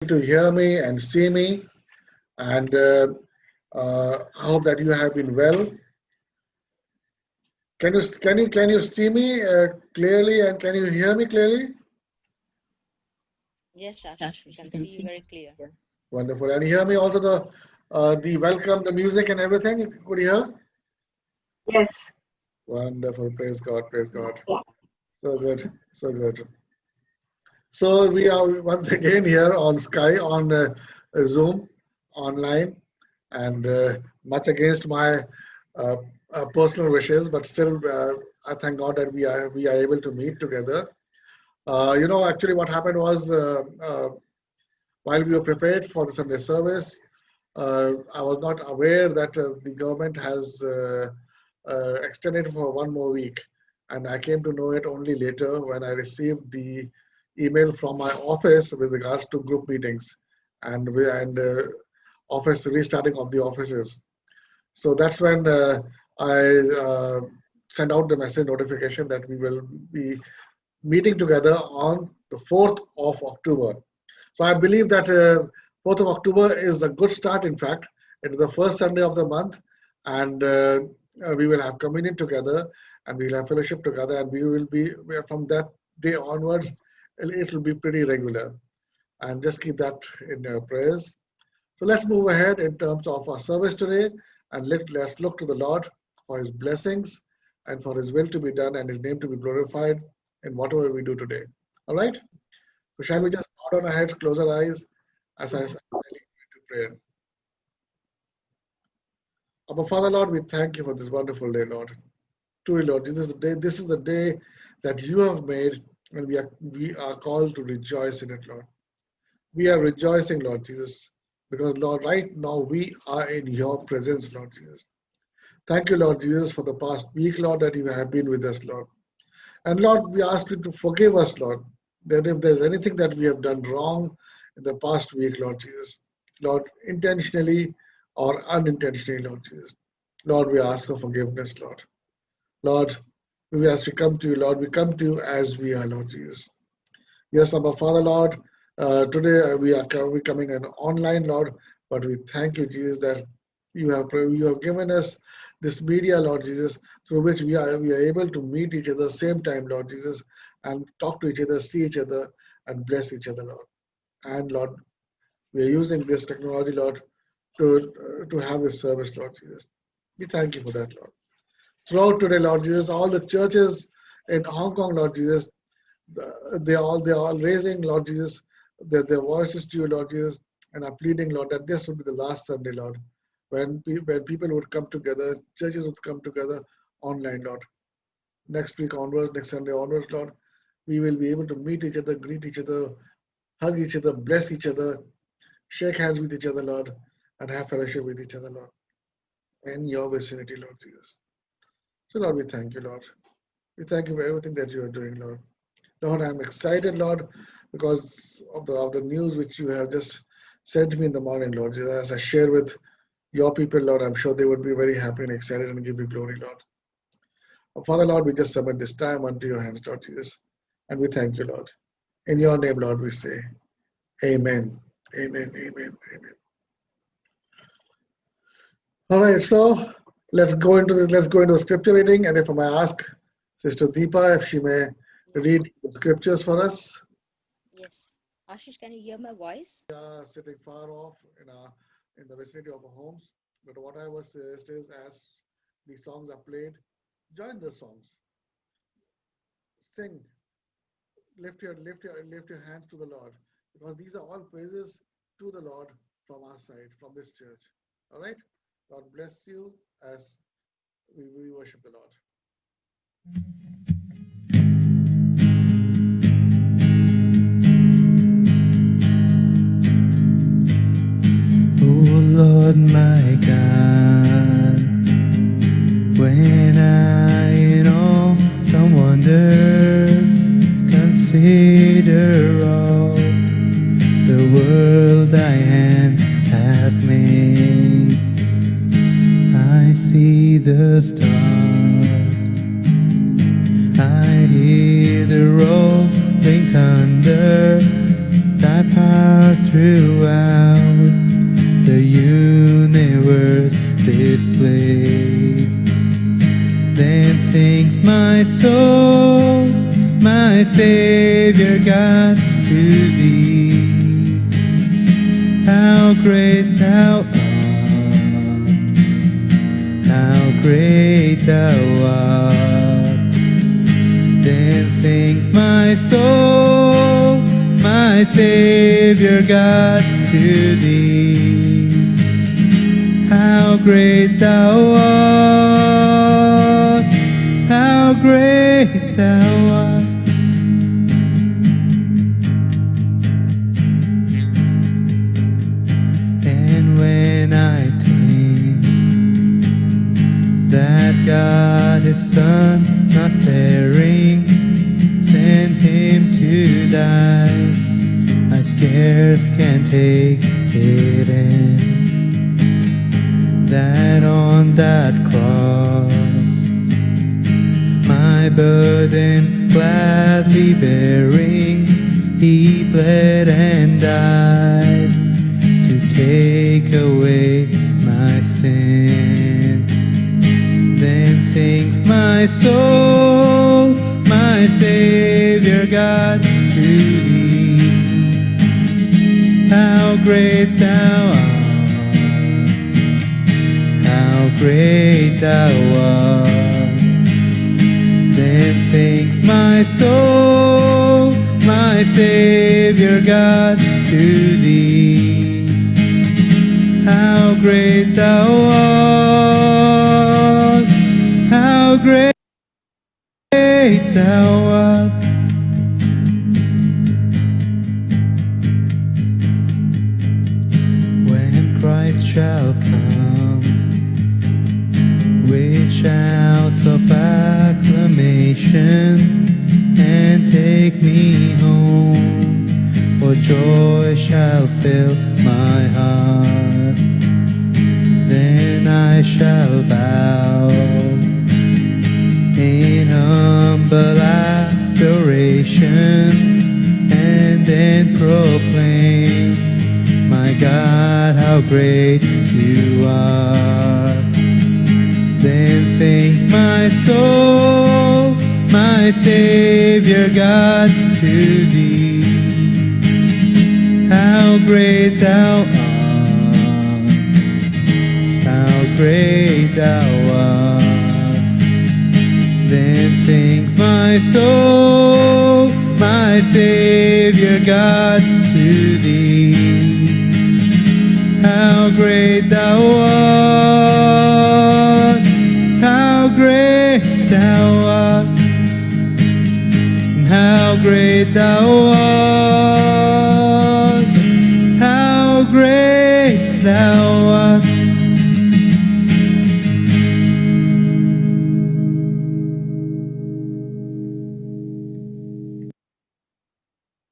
to hear me and see me. And I hope that you have been well. Can you see me clearly and can you hear me clearly? Yes, Ashish, we can see you very clear. Wonderful. And you hear me also the welcome, the music and everything. You could hear? Yes. Wonderful. Praise God. Praise God. Yeah. So good. So good. So we are once again here on Sky on Zoom online, and much against my uh, personal wishes, but still, I thank God that we are able to meet together. Actually, what happened was while we were prepared for the Sunday service, I was not aware that the government has extended for one more week, and I came to know it only later when I received the email from my office with regards to group meetings and office restarting of the offices. So that's when I sent out the message notification that we will be meeting together on the 4th of October. So I believe that 4th of October is a good start. In fact, it is the first Sunday of the month, and we will have communion together, and we'll have fellowship together, and from that day onwards, it will be pretty regular. And just keep that in your prayers. So let's move ahead in terms of our service today, and let's look to the Lord for His blessings and for His will to be done and His name to be glorified in whatever we do today. All right? So shall we just bow down our heads, close our eyes as I lead you to prayer. Our Father, Lord, we thank you for this wonderful day, Lord. Truly, Lord, this is the day that you have made, and we are called to rejoice in it, Lord. We are rejoicing, Lord Jesus, because, Lord, right now we are in your presence, Lord Jesus. Thank you, Lord Jesus, for the past week, Lord, that you have been with us, Lord. And Lord, we ask you to forgive us, Lord, that if there's anything that we have done wrong in the past week, Lord Jesus, Lord, intentionally or unintentionally, Lord Jesus, Lord, we ask for forgiveness, Lord. Lord, as we come to you, Lord, we come to you as we are, Lord Jesus. Yes, our Father, Lord, today we coming in online, Lord, but we thank you, Jesus, that you have given us this media, Lord Jesus, through which we are able to meet each other same time, Lord Jesus, and talk to each other, see each other, and bless each other, Lord. And Lord, we are using this technology, Lord, to have this service, Lord Jesus. We thank you for that, Lord. Throughout today, Lord Jesus, all the churches in Hong Kong, Lord Jesus, they are all raising, Lord Jesus, their voices to you, Lord Jesus, and are pleading, Lord, that this would be the last Sunday, Lord, when people would come together, churches would come together online, Lord. Next week onwards, next Sunday onwards, Lord, we will be able to meet each other, greet each other, hug each other, bless each other, shake hands with each other, Lord, and have fellowship with each other, Lord, in your vicinity, Lord Jesus. So, Lord, we thank you, Lord. We thank you for everything that you are doing, Lord. Lord, I'm excited, Lord, because of the news which you have just sent me in the morning, Lord. As I share with your people, Lord, I'm sure they would be very happy and excited and give you glory, Lord. Father, Lord, we just submit this time unto your hands, Lord Jesus, and we thank you, Lord. In your name, Lord, we say, Amen. Amen. Amen. Amen. All right, so let's go into the scripture reading, and if I may ask Sister Deepa if she may Yes, read the scriptures for us. yes. Ashish, can you hear my voice? Sitting far off in the vicinity of our homes. But what I was suggest is, as the songs are played, join the songs, sing, lift your hands to the Lord, because these are all praises to the Lord from our side, from this church. All right. God bless you as we worship the Lord. Oh Lord my God, when I in awesome wonders consider all the world thy hand hath made, I see the stars, I hear the rolling thunder, thy power throughout the universe displayed. Then sings my soul, my Savior God, to thee. How great thou art, how great thou art. Then sings my soul, my Savior God, to thee. How great thou art, how great thou art. And when I think that God His Son, not sparing, sent Him to die, I scarce can take it in. That on that cross, my burden gladly bearing, He bled and died to take away my sin. Then sings my soul, my Savior God, to thee. How great thou art, how great thou art. Then sings my soul, my Savior God, to thee. How great thou art, how great thou art. When Christ shall come with shouts of acclamation and take me home, what joy shall fill my heart. Then I shall bow in humble adoration and then proclaim, my God, how great you are. Then sings my soul, my Savior God, to thee. How great thou art, how great thou art. Then sings my soul, my Savior God, to thee. How great thou art, how great thou art, how great thou art, how great thou art.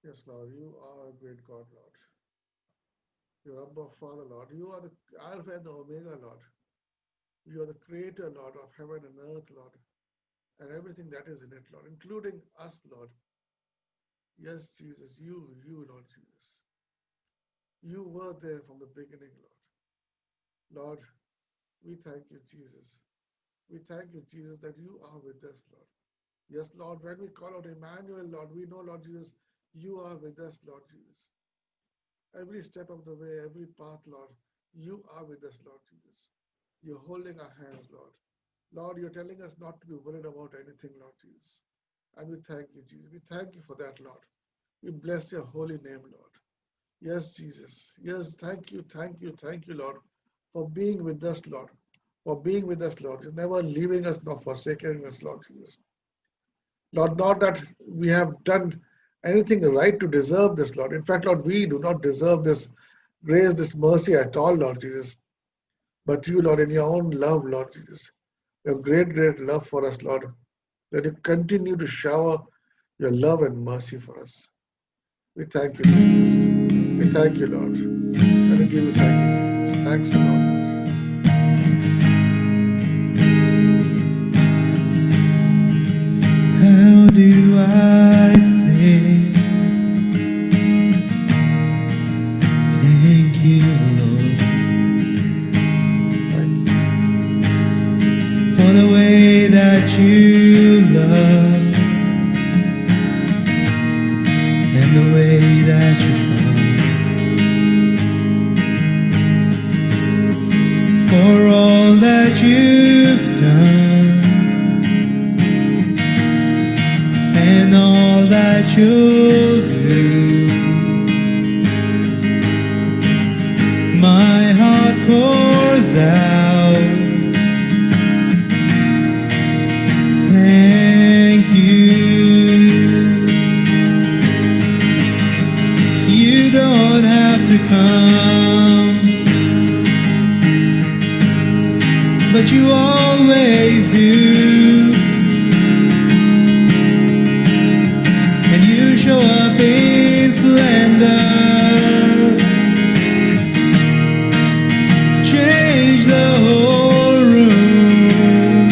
Yes, Lord, you are a great God, Lord. You're Abba Father, Lord. You are the Alpha and the Omega, Lord. You are the Creator, Lord, of heaven and earth, Lord, and everything that is in it, Lord, including us, Lord. Yes, Jesus, you, Lord Jesus. You were there from the beginning, Lord. Lord, we thank you, Jesus. We thank you, Jesus, that you are with us, Lord. Yes, Lord, when we call out Emmanuel, Lord, we know, Lord Jesus, you are with us, Lord Jesus. Every step of the way, every path, Lord, you are with us, Lord Jesus. You're holding our hands, Lord. Lord, you're telling us not to be worried about anything, Lord Jesus. And we thank you, Jesus. We thank you for that, Lord. We bless your holy name, Lord. Yes, Jesus. Yes, thank you, Lord, for being with us, Lord. For being with us, Lord. You're never leaving us nor forsaking us, Lord Jesus. Lord, not that we have done anything right to deserve this, Lord. In fact, Lord, we do not deserve this grace, this mercy at all, Lord Jesus. But you, Lord, in your own love, Lord Jesus, your great, great love for us, Lord, that you continue to shower your love and mercy for us. We thank you, Jesus. We thank you, Lord. And we give you thank you, Jesus. Thanks, Lord. How do I say you, Lord, for the way that you love and the way that you come, for all that you've done and all that you'll do. My heart pours out thank you. You don't have to come, but you always do. And you show up in splendor, change the whole room.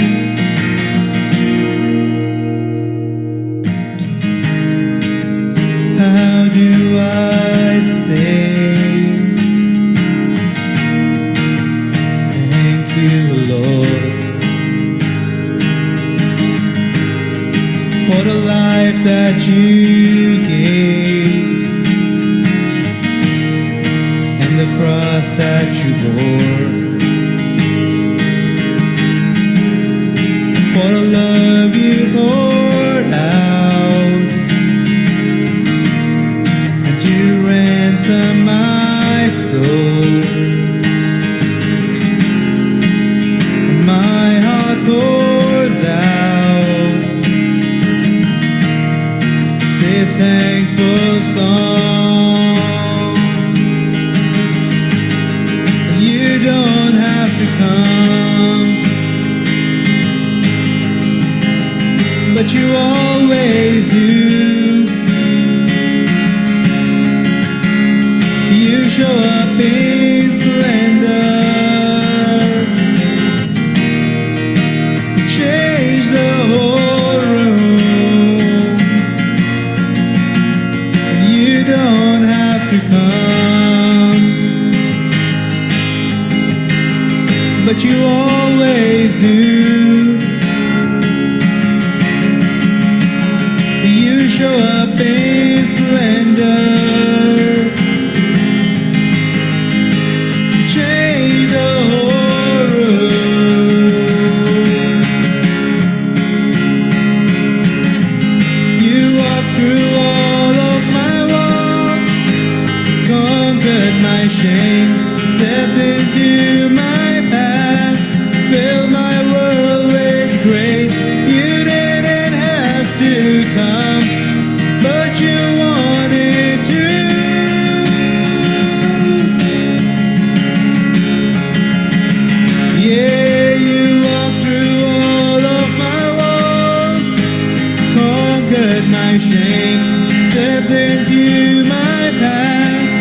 How do I say thank you, Lord, for the life that you gave and the cross that you bore, for the love you poured out, and you ransom my soul, and my heart pours out this thankful song. You don't have to come, but you always do. You show up in splendor, change the whole room. You don't have to come, but you always do. You show up in splendor, change the whole room. You walk through all of my walks, conquered my shame, stepped into my past, filled my world with grace. You didn't have to come, but you wanted to. Yeah, you walked through all of my walls, conquered my shame, stepped into my past,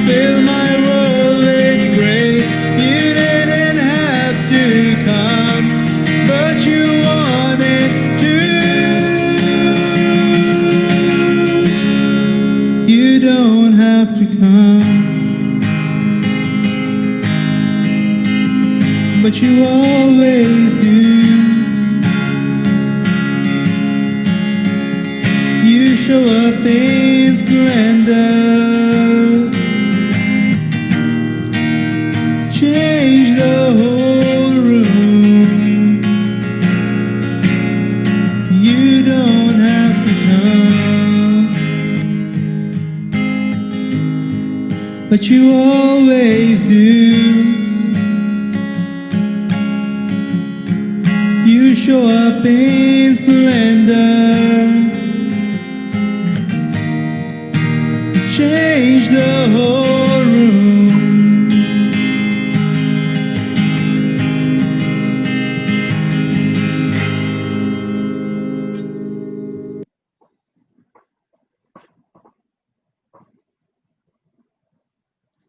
filled my world with grace. You didn't have to come, but you wanted to. You don't have to come, but you always do. You show up in splendor, change the whole room. You don't have to come, but you always do. You show up in splendor, change the whole room.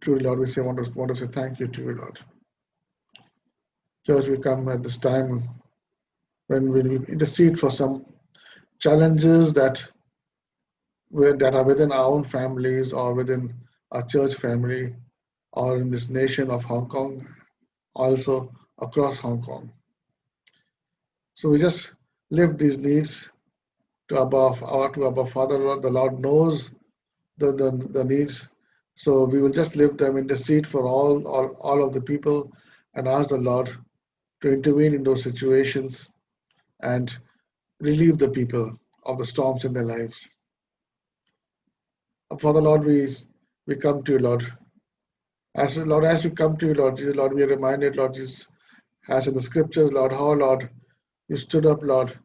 Truly, Lord, we want to say thank you to you, Lord. Church, we come at this time when we intercede for some challenges that are within our own families or within our church family. or in this nation of Hong Kong, also across Hong Kong. So we just lift these needs to above Father Lord. The Lord knows the needs. So we will just lift them, intercede for all of the people, and ask the Lord to intervene in those situations and relieve the people of the storms in their lives. Father Lord, we come to you, Lord. As we come to you, Lord Jesus, Lord, we are reminded, Lord Jesus, as in the scriptures, Lord, how, Lord, you stood up, Lord,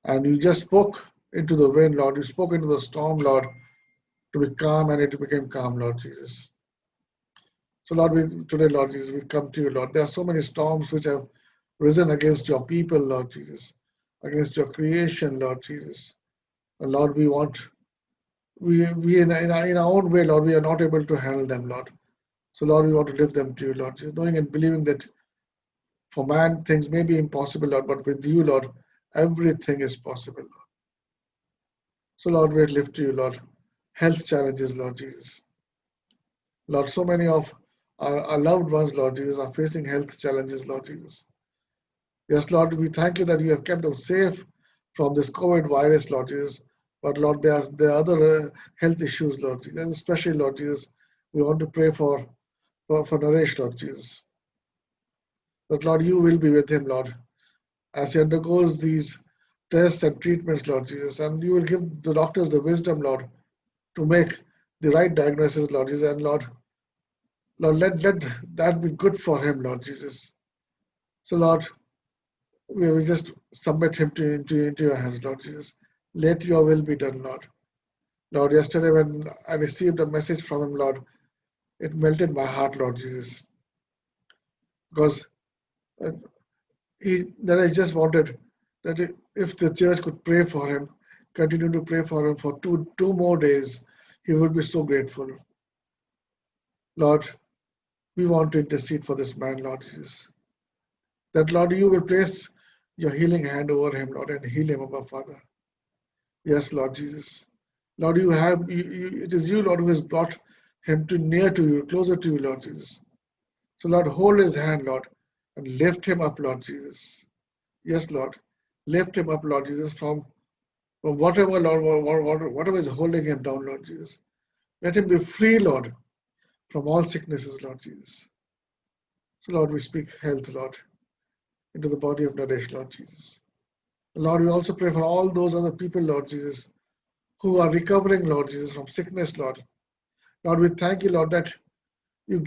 and you just spoke into the wind, Lord. You spoke into the storm, Lord, to be calm, and it became calm, Lord Jesus. So, Lord, today, Lord Jesus, we come to you, Lord. There are so many storms which have risen against your people, Lord Jesus, against your creation, Lord Jesus. And Lord, we in our own way, Lord, we are not able to handle them, Lord. So, Lord, we want to lift them to you, Lord Jesus, knowing and believing that for man things may be impossible, Lord, but with you, Lord, everything is possible, Lord. So, Lord, we lift to you, Lord, health challenges, Lord Jesus. Lord, so many of our loved ones, Lord Jesus, are facing health challenges, Lord Jesus. Yes, Lord, we thank you that you have kept them safe from this COVID virus, Lord Jesus. But Lord, there are other health issues, Lord Jesus, and especially, Lord Jesus, we want to pray for Naresh, Lord Jesus. That, Lord, you will be with him, Lord, as he undergoes these tests and treatments, Lord Jesus, and you will give the doctors the wisdom, Lord, to make the right diagnosis, Lord Jesus, and Lord, let that be good for him, Lord Jesus. So, Lord, we will just submit him into your hands, Lord Jesus. Let your will be done, Lord. Lord, yesterday when I received a message from him, Lord, it melted my heart, Lord Jesus, because that I just wanted that if the church could pray for him, continue to pray for him for two more days, he would be so grateful. Lord, we want to intercede for this man, Lord Jesus. That, Lord, you will place your healing hand over him, Lord, and heal him, our Father. Yes, Lord Jesus. Lord, it is you, Lord, who has brought him near to you, closer to you, Lord Jesus. So, Lord, hold his hand, Lord, and lift him up, Lord Jesus. Yes, Lord, lift him up, Lord Jesus, from whatever, Lord, whatever is holding him down, Lord Jesus. Let him be free, Lord, from all sicknesses, Lord Jesus. So, Lord, we speak health, Lord, into the body of Naresh, Lord Jesus. Lord, we also pray for all those other people, Lord Jesus, who are recovering, Lord Jesus, from sickness, Lord. Lord, we thank you, Lord, that you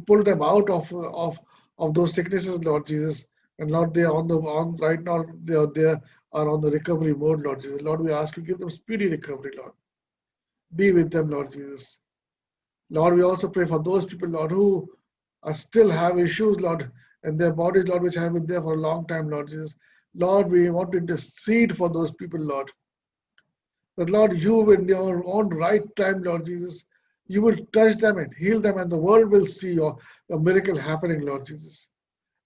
pulled them out of those sicknesses, Lord Jesus. And Lord, they are right now, they are on the recovery mode, Lord Jesus. Lord, we ask you, give them speedy recovery, Lord. Be with them, Lord Jesus. Lord, we also pray for those people, Lord, who still have issues, Lord, in their bodies, Lord, which have been there for a long time, Lord Jesus. Lord, we want to intercede for those people, Lord. That, Lord, you in your own right time, Lord Jesus, you will touch them and heal them, and the world will see your miracle happening, Lord Jesus.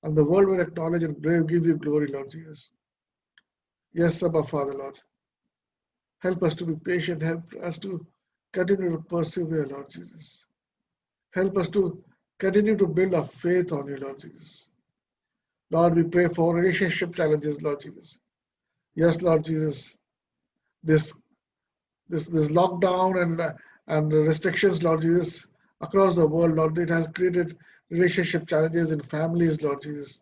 And the world will acknowledge and give you glory, Lord Jesus. Yes, Abba, Father, Lord. Help us to be patient. Help us to continue to persevere, Lord Jesus. Help us to continue to build our faith on you, Lord Jesus. Lord, we pray for relationship challenges, Lord Jesus. Yes, Lord Jesus. This lockdown and the restrictions, Lord Jesus, across the world, Lord, it has created relationship challenges in families, Lord Jesus.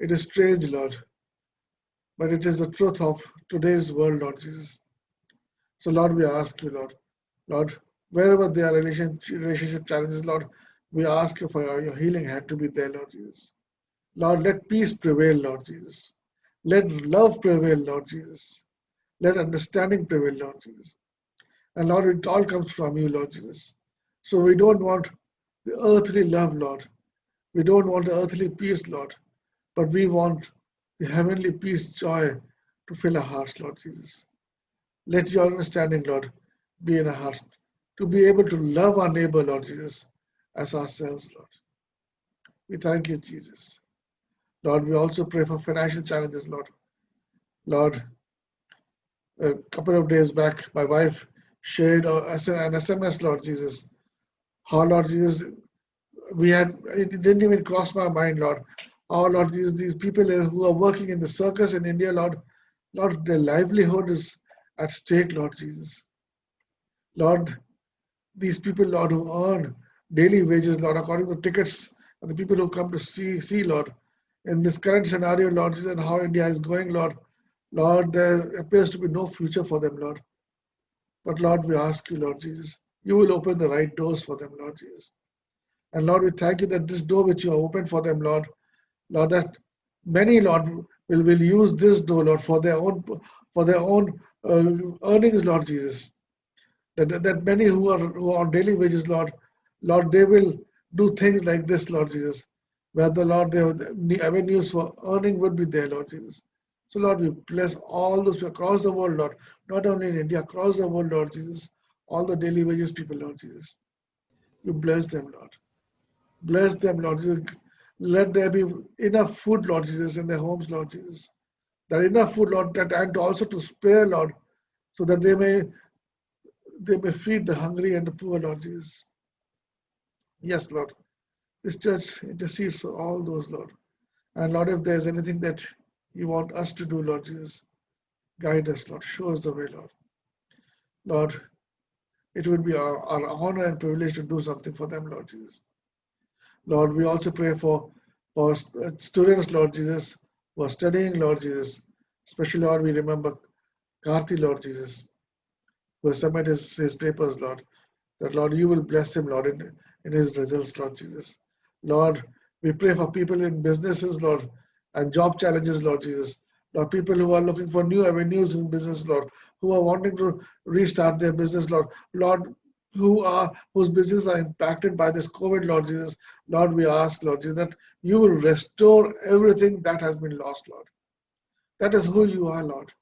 It is strange, Lord, but it is the truth of today's world, Lord Jesus. So, Lord, we ask you, Lord, wherever there are relationship challenges, Lord, we ask you for your healing hand to be there, Lord Jesus. Lord, let peace prevail, Lord Jesus. Let love prevail, Lord Jesus. Let understanding prevail, Lord Jesus. And Lord, it all comes from you, Lord Jesus. So we don't want the earthly love, Lord. We don't want the earthly peace, Lord. But we want the heavenly peace, joy to fill our hearts, Lord Jesus. Let your understanding, Lord, be in our hearts to be able to love our neighbor, Lord Jesus, as ourselves, Lord. We thank you, Jesus. Lord, we also pray for financial challenges, Lord. Lord, a couple of days back, my wife shared an SMS, Lord Jesus, How, Lord Jesus, it didn't even cross my mind, Lord. Oh, Lord Jesus, these people who are working in the circus in India, Lord, their livelihood is at stake, Lord Jesus. Lord, these people, Lord, who earn daily wages, Lord, according to tickets, and the people who come to see, Lord, in this current scenario, Lord Jesus, and how India is going, Lord, there appears to be no future for them, Lord. But Lord, we ask you, Lord Jesus, you will open the right doors for them, Lord Jesus. And Lord, we thank you that this door which you have opened for them, Lord, that many, Lord, will use this door, Lord, for their own earnings, Lord Jesus. That many who are on daily wages, Lord, they will do things like this, Lord Jesus, where the avenues for earning would be there, Lord Jesus. So, Lord, we bless all those across the world, Lord, not only in India, across the world, Lord Jesus, all the daily wages people, Lord Jesus. We bless them, Lord. Bless them, Lord Jesus. Let there be enough food, Lord Jesus, in their homes, Lord Jesus. That enough food, Lord, and also to spare, Lord, so that they may feed the hungry and the poor, Lord Jesus. Yes, Lord. This church intercedes for all those, Lord. And Lord, if there's anything that you want us to do, Lord Jesus, guide us, Lord. Show us the way, Lord. Lord, it would be our honor and privilege to do something for them, Lord Jesus. Lord, we also pray for students, Lord Jesus, who are studying, Lord Jesus. Especially, Lord, we remember Karthi, Lord Jesus, who has submitted his papers, Lord. That, Lord, you will bless him, Lord, in his results, Lord Jesus. Lord, we pray for people in businesses, Lord, and job challenges, Lord Jesus. Lord, people who are looking for new avenues in business, Lord, who are wanting to restart their business, Lord, whose businesses are impacted by this COVID, Lord Jesus. Lord, we ask, Lord Jesus, that you will restore everything that has been lost, Lord. That is who you are, Lord.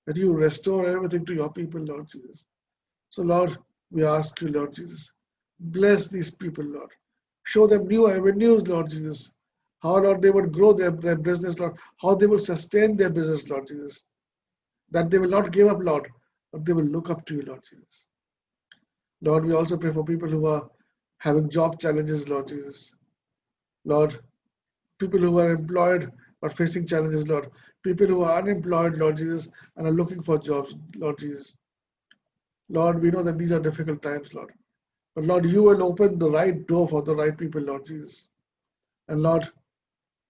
That you restore everything to your people, Lord Jesus. So, Lord, we ask you, Lord Jesus, bless these people, Lord. Show them new avenues, Lord Jesus. How, Lord, they would grow their business, Lord. How they will sustain their business, Lord Jesus. That they will not give up, Lord, but they will look up to you, Lord Jesus. Lord, we also pray for people who are having job challenges, Lord Jesus. Lord, people who are employed but facing challenges, Lord. People who are unemployed, Lord Jesus, and are looking for jobs, Lord Jesus. Lord, we know that these are difficult times, Lord. But Lord, you will open the right door for the right people, Lord Jesus. And Lord,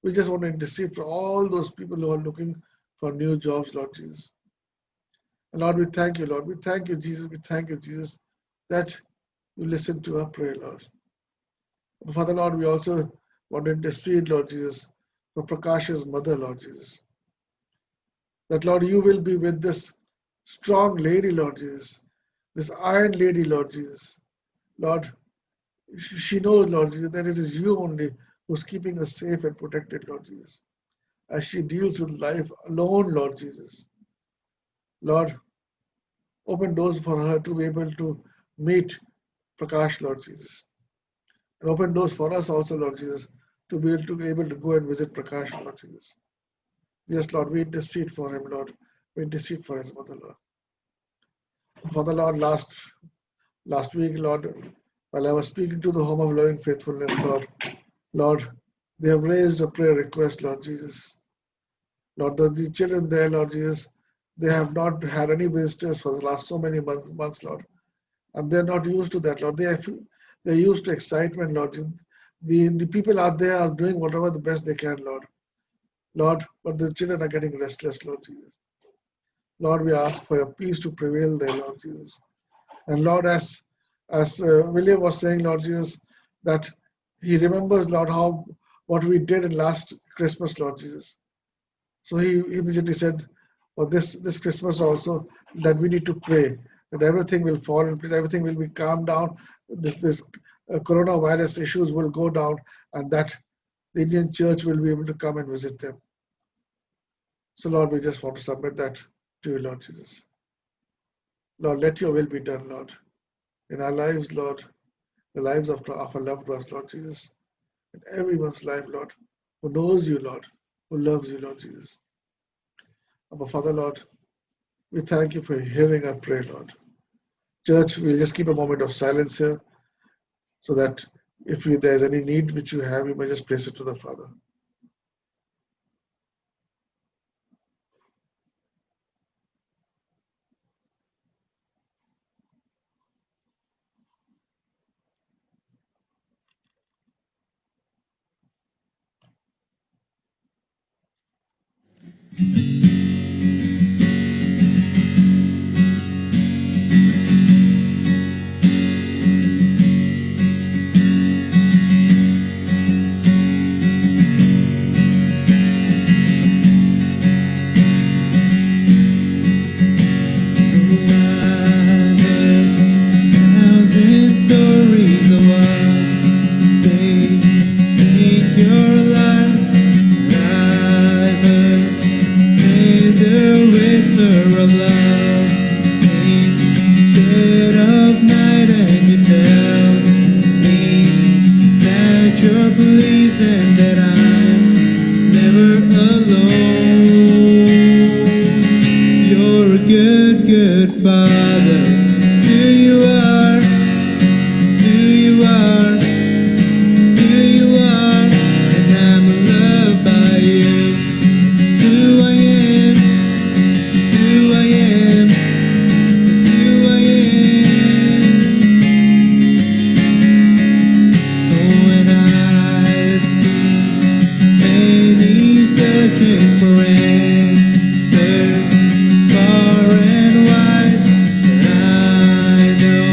we just want to intercede for all those people who are looking for new jobs, Lord Jesus. And Lord, we thank you, Lord. We thank you, Jesus. We thank you, Jesus, that you listen to our prayer, Lord. Father, Lord, we also want to intercede, Lord Jesus, for Prakash's mother, Lord Jesus. That, Lord, you will be with this strong lady, Lord Jesus, this iron lady, Lord Jesus. Lord, she knows, Lord Jesus, that it is you only who's keeping her safe and protected, Lord Jesus, as she deals with life alone, Lord Jesus. Lord, open doors for her to be able to meet Prakash, Lord Jesus. And open doors for us also, Lord Jesus, to be able to go and visit Prakash, Lord Jesus. Yes, Lord, we intercede for him, Lord. We intercede for his mother, Lord. Father, Lord, last week, Lord, while I was speaking to the Home of Loving Faithfulness, Lord, they have raised a prayer request, Lord Jesus. Lord, the children there, Lord Jesus, they have not had any visitors for the last so many months, Lord. And they're not used to that, Lord. They're used to excitement, Lord. The people out there are doing whatever the best they can, Lord. Lord, but the children are getting restless, Lord Jesus. Lord, we ask for your peace to prevail there, Lord Jesus. And Lord, as William was saying, Lord Jesus, that he remembers, Lord, what we did in last Christmas, Lord Jesus. So he immediately said, for this Christmas also, that we need to pray that everything will fall in place, everything will be calmed down, this coronavirus issues will go down, and that the Indian church will be able to come and visit them. So Lord, we just want to submit that to you, Lord Jesus. Lord, let your will be done, Lord, in our lives, Lord, the lives of our loved ones, Lord Jesus, in everyone's life, Lord, who knows you, Lord, who loves you, Lord Jesus. Our Father, Lord, we thank you for hearing our prayer, Lord. Church, we'll just keep a moment of silence here. so that if there's any need which you have, you may just place it to the Father. Thousand stories of what they think you're like. I've heard tender whisper of love in dead of night, and you tell me that you're pleased and that I'm never alone. You're a good, good Father. Who you are, who you are, who you are, and I'm loved by you. Who I am, who I am, who I am. Oh, and I've seen many searching for answers far and wide, but I know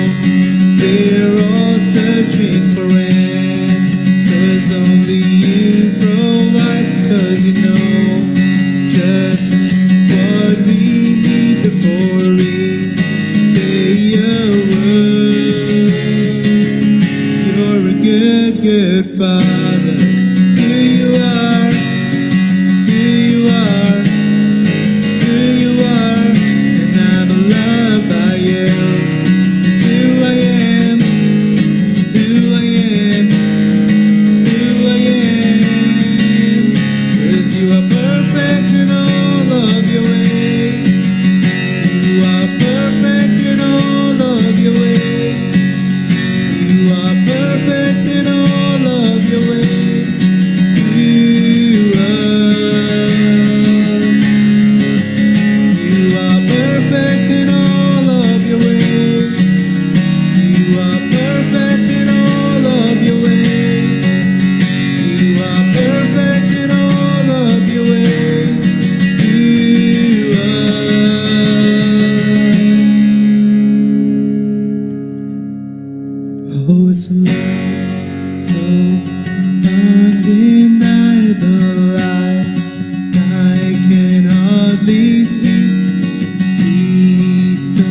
they're all searching for answers only you provide, 'cause you know just what we need before we say a word. You're a good, good Father. It's who you are, it's who you are, it's who you are, and I'm loved by you. It's who I am, it's who I am, it's who I am. 'Cause you are perfect in all of your ways. You are perfect in all of your ways. You are perfect in all of your ways. You are perfect in all of your ways. You are perfect in all of your ways. You are perfect in all of your ways. You are. Oh, it's love so undeniable. I can hardly speak. He's so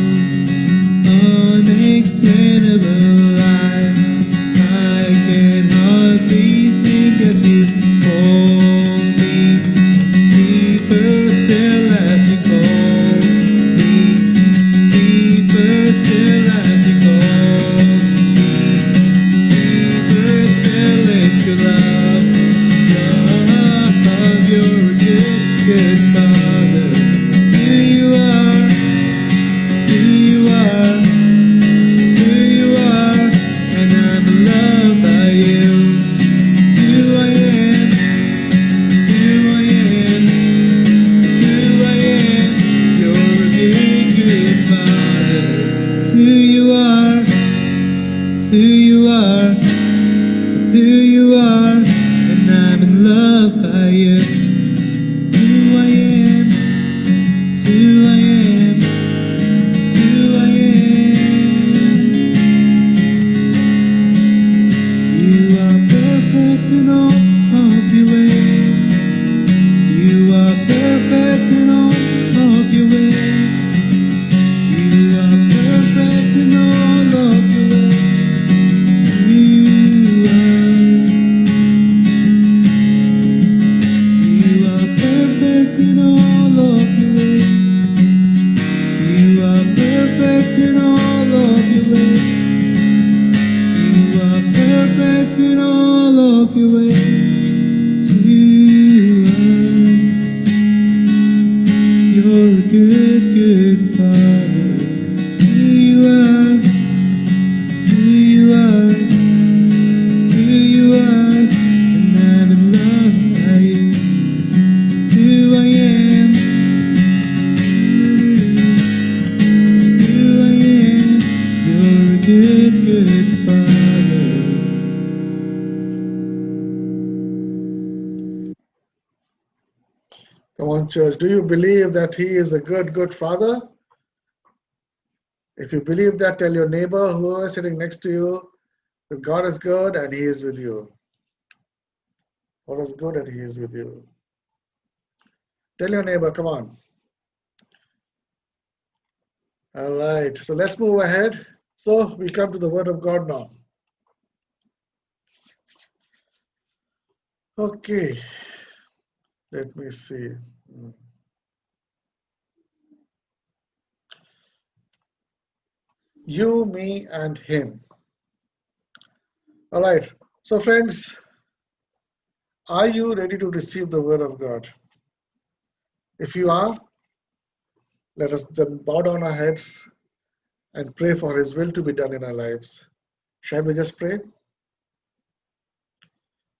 unexplainable. I can hardly think as you call me. Deeper still as you call me. Deeper still as you call me. Deeper still into love. Love, you're a good, good Father. It's who you are, it's who you are, it's who you are, and I'm loved by you. It's who I am, it's who I am, it's who I am. You're a good, good Father. It's who you are, it's who you are, it's who you are, and I'm in love by you. Who I am, it's who I am, it's who I am. You are perfect in all of your ways. You are perfect in all of your ways. You are perfect in all of your ways. You are. Come on, church. Do you believe that He is a good, good Father? If you believe that, tell your neighbor, whoever is sitting next to you, that God is good and He is with you. God is good and He is with you. Tell your neighbor, come on. All right, so let's move ahead. So we come to the Word of God now. Okay, let me see. You, me, and Him. All right, so friends, are you ready to receive the Word of God? If you are, let us then bow down our heads and pray for His will to be done in our lives. Shall we just pray?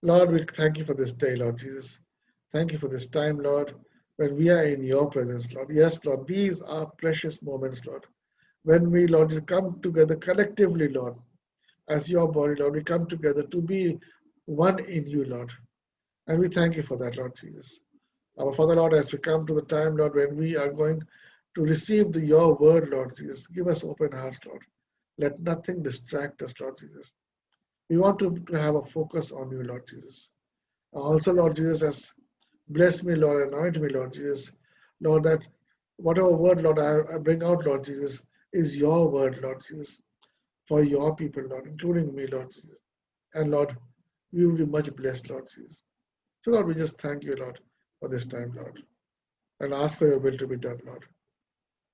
Lord, we thank you for this day, Lord Jesus. Thank you for this time, Lord, when we are in your presence, Lord. Yes, Lord, these are precious moments, Lord. When we, Lord, come together collectively, Lord, as your body, Lord, we come together to be one in you, Lord. And we thank you for that, Lord Jesus. Our Father, Lord, as we come to the time, Lord, when we are going to receive your word, Lord Jesus, give us open hearts, Lord. Let nothing distract us, Lord Jesus. We want to have a focus on you, Lord Jesus. Also, Lord Jesus, as bless me, Lord, anoint me, Lord Jesus. Lord, that whatever word, Lord, I bring out, Lord Jesus, is your word, Lord Jesus, for your people, Lord, including me, Lord Jesus. And Lord, we will be much blessed, Lord Jesus. So, Lord, we just thank you, Lord, for this time, Lord, and ask for your will to be done, Lord.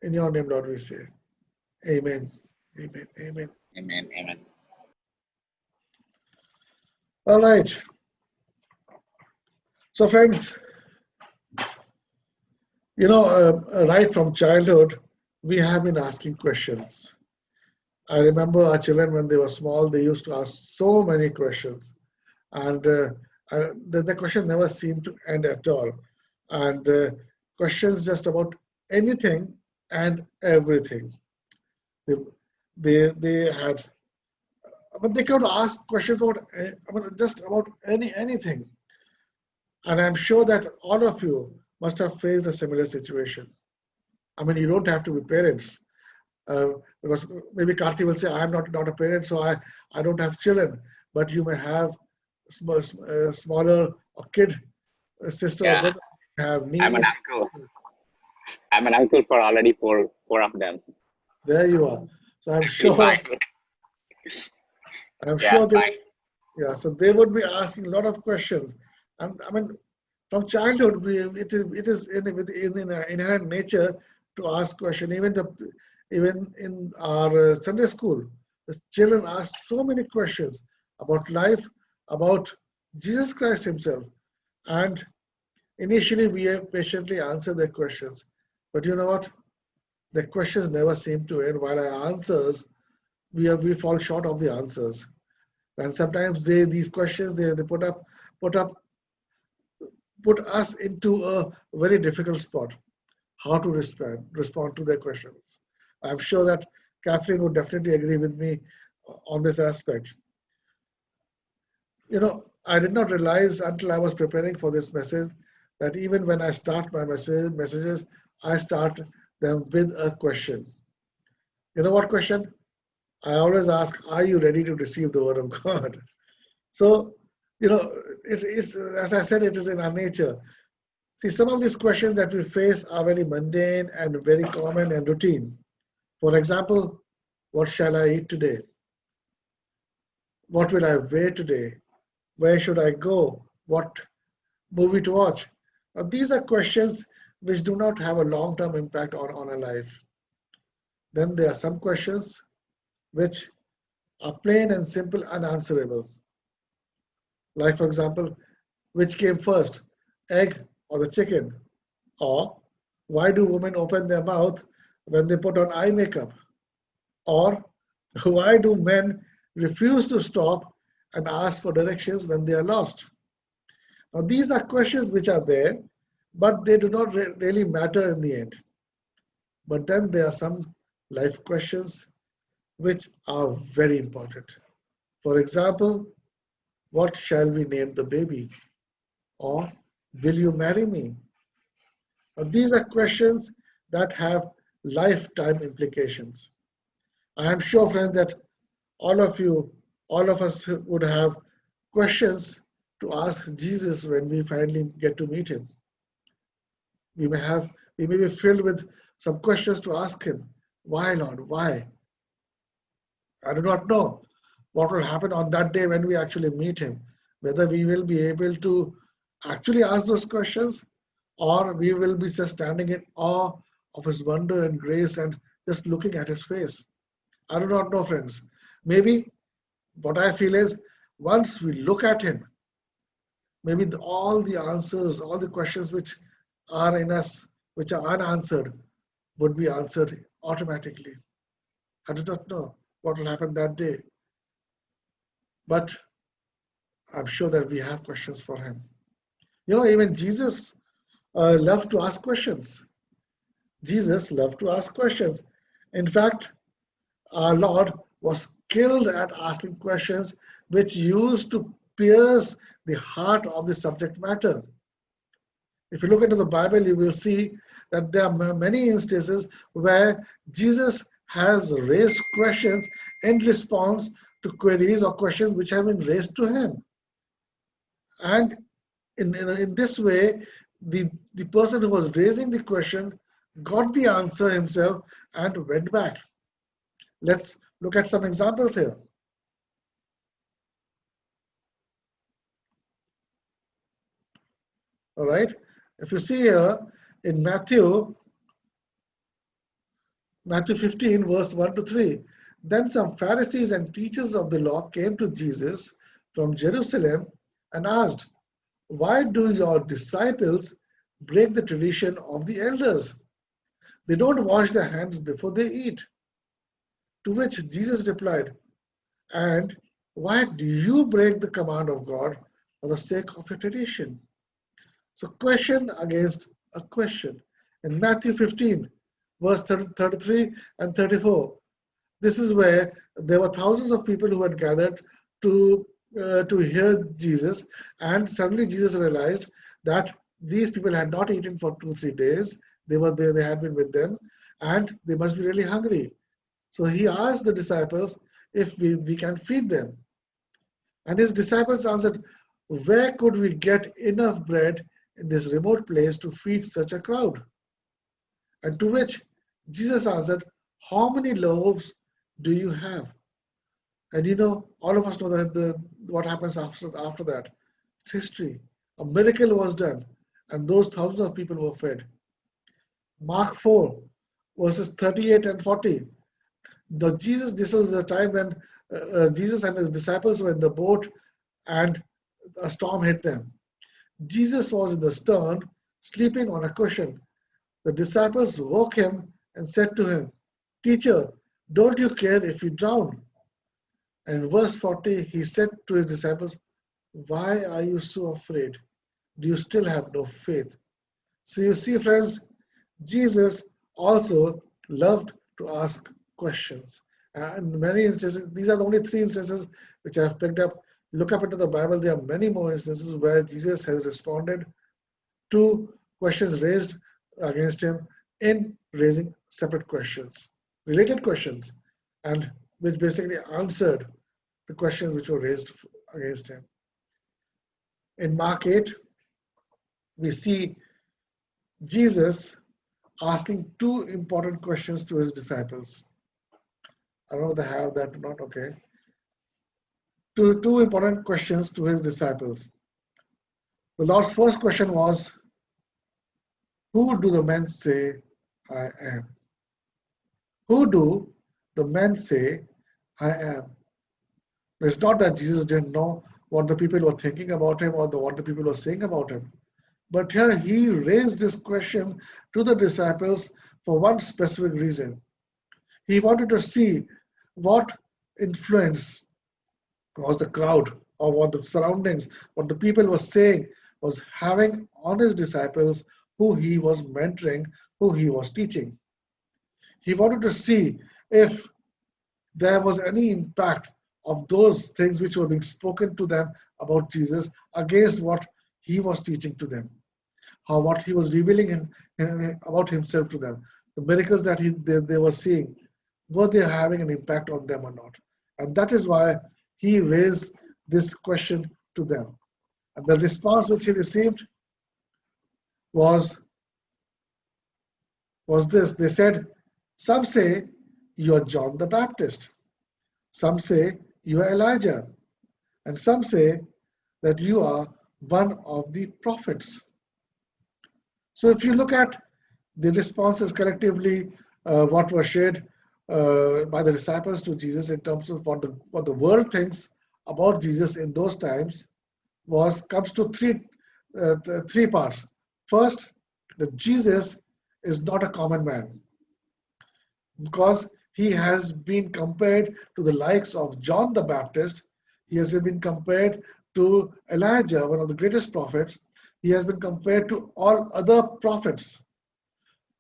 In your name, Lord, we say, Amen, Amen, Amen. Amen. Amen. All right. So, friends, you know, right from childhood, we have been asking questions. I remember our children when they were small, they used to ask so many questions, and the question never seemed to end at all. And questions just about anything and everything. They, they had, but they could ask questions about, I mean, just about anything. And I'm sure that all of you must have faced a similar situation. I mean, you don't have to be parents, because maybe Karthi will say, I'm not a parent, so I don't have children. But you may have smaller or kid, sister or Yeah, brother, have I'm an niece. uncle. I'm an uncle for already four of them. There you are. So I'm Actually, sure, five. I'm Yeah, sure they, five. yeah. So they would be asking a lot of questions. And I mean, from childhood, it is in our inherent nature to ask questions. Even in our Sunday school, the children ask so many questions about life, about Jesus Christ Himself, and initially we have patiently answered their questions. But you know what? The questions never seem to end. While our answers, we fall short of the answers. And sometimes these questions they put up put us into a very difficult spot. How to respond to their questions. I'm sure that Catherine would definitely agree with me on this aspect. You know, I did not realize until I was preparing for this message that even when I start my messages, I start them with a question. You know what question? I always ask, are you ready to receive the word of God? So, you know, it's as I said, it is in our nature. See, some of these questions that we face are very mundane and very common and routine. For example, what shall I eat today? What will I wear today? Where should I go? What movie to watch? Now, these are questions which do not have a long-term impact on our life. Then there are some questions which are plain and simple, unanswerable. Like, for example, which came first, egg or the chicken? Or why do women open their mouth when they put on eye makeup? Or why do men refuse to stop and ask for directions when they are lost? Now, these are questions which are there, but they do not really matter in the end. But then there are some life questions which are very important. For example, what shall we name the baby? Or will you marry me? These are questions that have lifetime implications. I am sure, friends, that all of you, all of us would have questions to ask Jesus when we finally get to meet him. We may be filled with some questions to ask him. Why, Lord? Why? I do not know what will happen on that day when we actually meet him. Whether we will be able to actually ask those questions, or we will be just standing in awe of his wonder and grace and just looking at his face. I do not know, friends. Maybe what I feel is once we look at him, maybe all the answers, all the questions which are in us, which are unanswered, would be answered automatically. I do not know what will happen that day, but I'm sure that we have questions for him. You know, even Jesus loved to ask questions. Jesus loved to ask questions. In fact, our Lord was skilled at asking questions which used to pierce the heart of the subject matter. If you look into the Bible, you will see that there are many instances where Jesus has raised questions in response to queries or questions which have been raised to him. And in this way, the person who was raising the question got the answer himself and went back. Let's look at some examples here. All right. If you see here in Matthew 15, verse 1 to 3, then some Pharisees and teachers of the law came to Jesus from Jerusalem and asked, "Why do your disciples break the tradition of the elders? They don't wash their hands before they eat." To which Jesus replied, "And why do you break the command of God for the sake of your tradition?" So question against a question. In Matthew 15, verse 33 and 34, this is where there were thousands of people who had gathered to hear Jesus, and suddenly Jesus realized that these people had not eaten for 2-3 days. They were there, they had been with them, and they must be really hungry. So he asked the disciples if we can feed them. And his disciples answered, "Where could we get enough bread in this remote place to feed such a crowd?" And to which Jesus answered, "How many loaves do you have?" And you know, all of us know that what happens after that. It's history. A miracle was done, and those thousands of people were fed. Mark 4, verses 38 and 40. This was the time when Jesus and his disciples were in the boat and a storm hit them. Jesus was in the stern, sleeping on a cushion. The disciples woke him and said to him, "Teacher, don't you care if we drown?" And in verse 40, he said to his disciples, "Why are you so afraid? Do you still have no faith?" So you see, friends, Jesus also loved to ask questions. And many instances, these are the only 3 instances which I have picked up. Look up into the Bible, there are many more instances where Jesus has responded to questions raised against him in raising separate questions, related questions, and which basically answered the questions which were raised against him. In Mark 8, we see Jesus asking 2 important questions to his disciples. I don't know if they have that or not, okay. Two important questions to his disciples. The Lord's first question was, "Who do the men say I am?" Who do the men say I am? It's not that Jesus didn't know what the people were thinking about him or what the people were saying about him. But here he raised this question to the disciples for one specific reason. He wanted to see what influence was the crowd or what the surroundings, what the people were saying was having on his disciples, who he was mentoring, who he was teaching. He wanted to see if there was any impact of those things which were being spoken to them about Jesus against what he was teaching to them. what he was revealing about himself to them. The miracles that they were seeing, were they having an impact on them or not? And that is why he raised this question to them. And the response which he received was this. They said, some say you are John the Baptist, some say you are Elijah, and some say that you are one of the prophets. So if you look at the responses collectively, what was shared by the disciples to Jesus in terms of what the world thinks about Jesus in those times, comes to three parts. First, that Jesus is not a common man, because he has been compared to the likes of John the Baptist. He has been compared to Elijah, one of the greatest prophets. He has been compared to all other prophets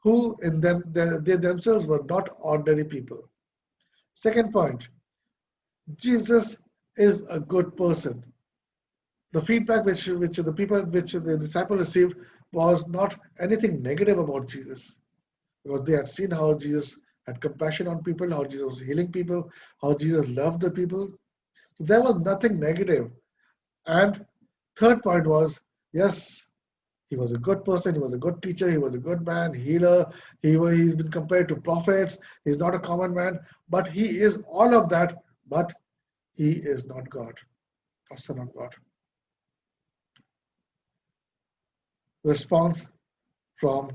who they themselves were not ordinary people. Second point, Jesus is a good person. The feedback which the disciples received was not anything negative about Jesus, because they had seen how Jesus had compassion on people, how Jesus was healing people, how Jesus loved the people. So there was nothing negative. And third point was, yes, he was a good person, he was a good teacher, he was a good man, healer, he's been compared to prophets, he's not a common man, but he is all of that, but he is not God, or Son of God. The response from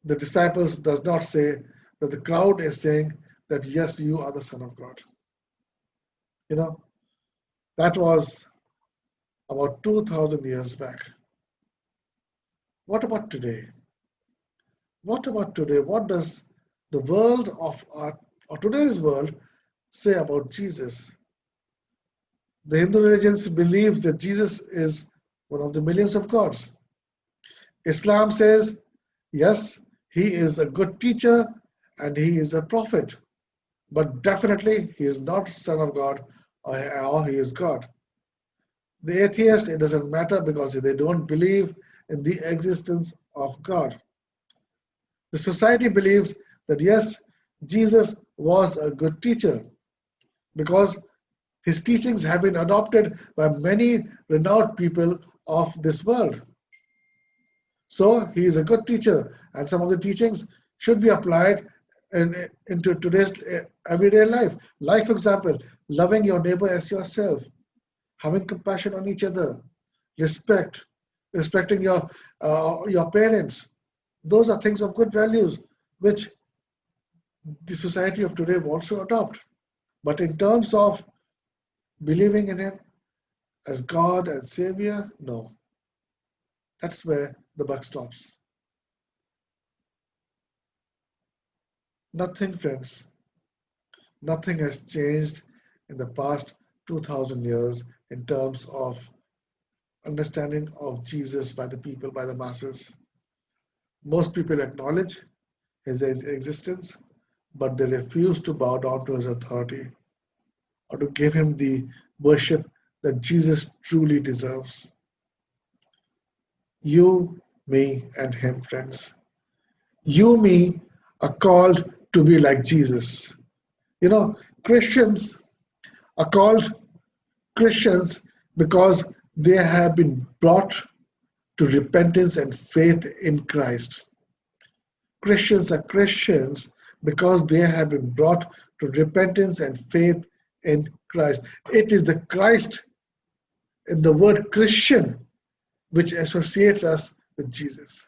the disciples does not say that the crowd is saying that yes, you are the Son of God. That was about 2,000 years back. What about today? What about today? What does the world or today's world say about Jesus? The Hindu religions believe that Jesus is one of the millions of gods. Islam says, yes, he is a good teacher and he is a prophet, but definitely he is not Son of God or he is God. The atheist, it doesn't matter because they don't believe in the existence of God. The society believes that yes, Jesus was a good teacher because his teachings have been adopted by many renowned people of this world. So he is a good teacher, and some of the teachings should be applied into today's everyday life. Like, for example, loving your neighbor as yourself, having compassion on each other, respecting your parents. Those are things of good values which the society of today wants to adopt. But in terms of believing in him as God and Savior, no. That's where the buck stops. Nothing, friends, nothing has changed in the past 2,000 years in terms of understanding of Jesus by the people, by the masses. Most people acknowledge his existence, but they refuse to bow down to his authority or to give him the worship that Jesus truly deserves. You, me, and him, friends. You, me, are called to be like Jesus. Christians are called Christians because they have been brought to repentance and faith in Christ. Christians are Christians because they have been brought to repentance and faith in Christ. It is the Christ in the word Christian which associates us with Jesus.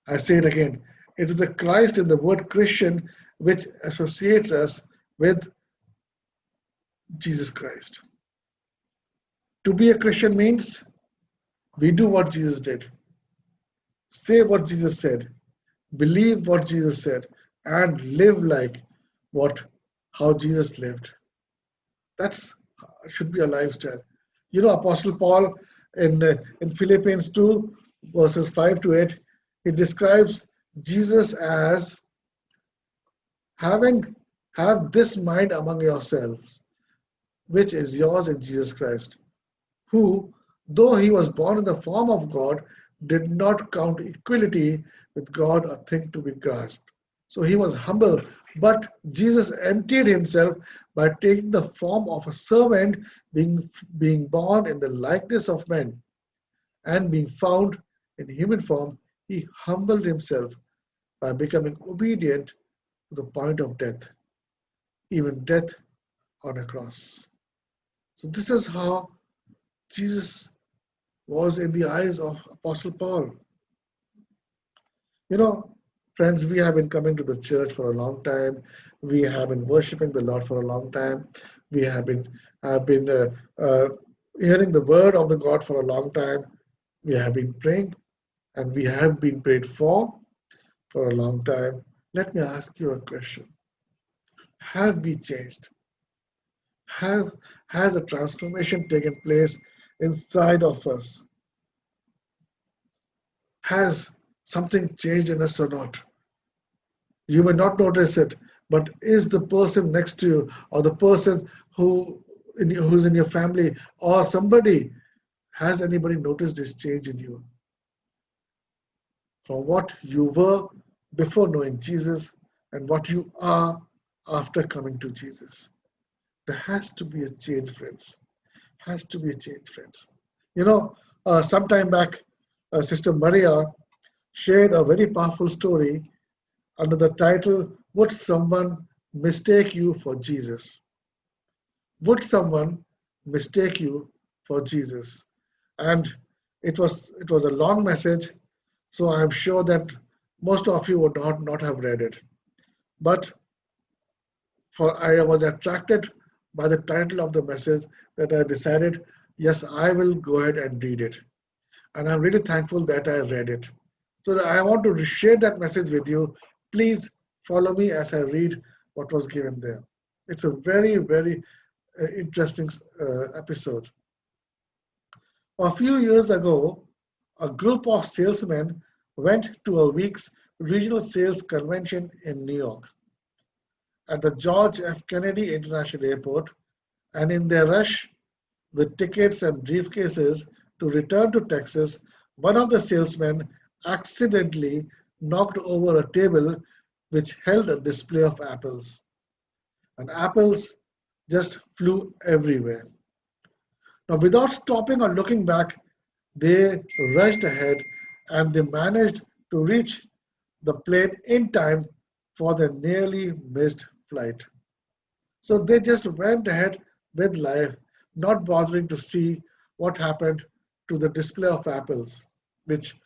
I say it again. It is the Christ in the word Christian which associates us with Jesus Christ. To be a Christian means we do what Jesus did, say what Jesus said, believe what Jesus said, and live like how Jesus lived. That should be a lifestyle. Apostle Paul in Philippians 2 verses 5 to 8, he describes Jesus as have this mind among yourselves, which is yours in Jesus Christ, who, though he was born in the form of God, did not count equality with God a thing to be grasped. So he was humble, but Jesus emptied himself by taking the form of a servant, being born in the likeness of men, and being found in human form. He humbled himself by becoming obedient to the point of death, even death on a cross. So this is how Jesus was in the eyes of Apostle Paul. You know, friends, we have been coming to the church for a long time. We have been worshiping the Lord for a long time. We have been hearing the word of the God for a long time. We have been praying, and we have been prayed for a long time. Let me ask you a question. Have we changed? Have Has a transformation taken place inside of us? Has something changed in us or not? You may not notice it, but is the person next to you, or the person who's in your family, or somebody, has anybody noticed this change in you from what you were before knowing Jesus and what you are after coming to Jesus? There has to be a change, friends. Has to be a change, friends. You know, some time back, Sister Maria shared a very powerful story under the title, Would Someone Mistake You for Jesus? Would someone mistake you for Jesus? And it was a long message, so I'm sure that most of you would not have read it. But for I was attracted by the title of the message that I decided, yes, I will go ahead and read it. And I'm really thankful that I read it. So I want to share that message with you. Please follow me as I read what was given there. It's a very, very interesting episode. A few years ago, a group of salesmen went to a week's regional sales convention in New York at the George F. Kennedy International Airport, and in their rush with tickets and briefcases to return to Texas, one of the salesmen accidentally knocked over a table which held a display of apples. And apples just flew everywhere. Now, without stopping or looking back, they rushed ahead and they managed to reach the plane in time for their nearly missed flight. So they just went ahead with life, not bothering to see what happened to the display of apples, which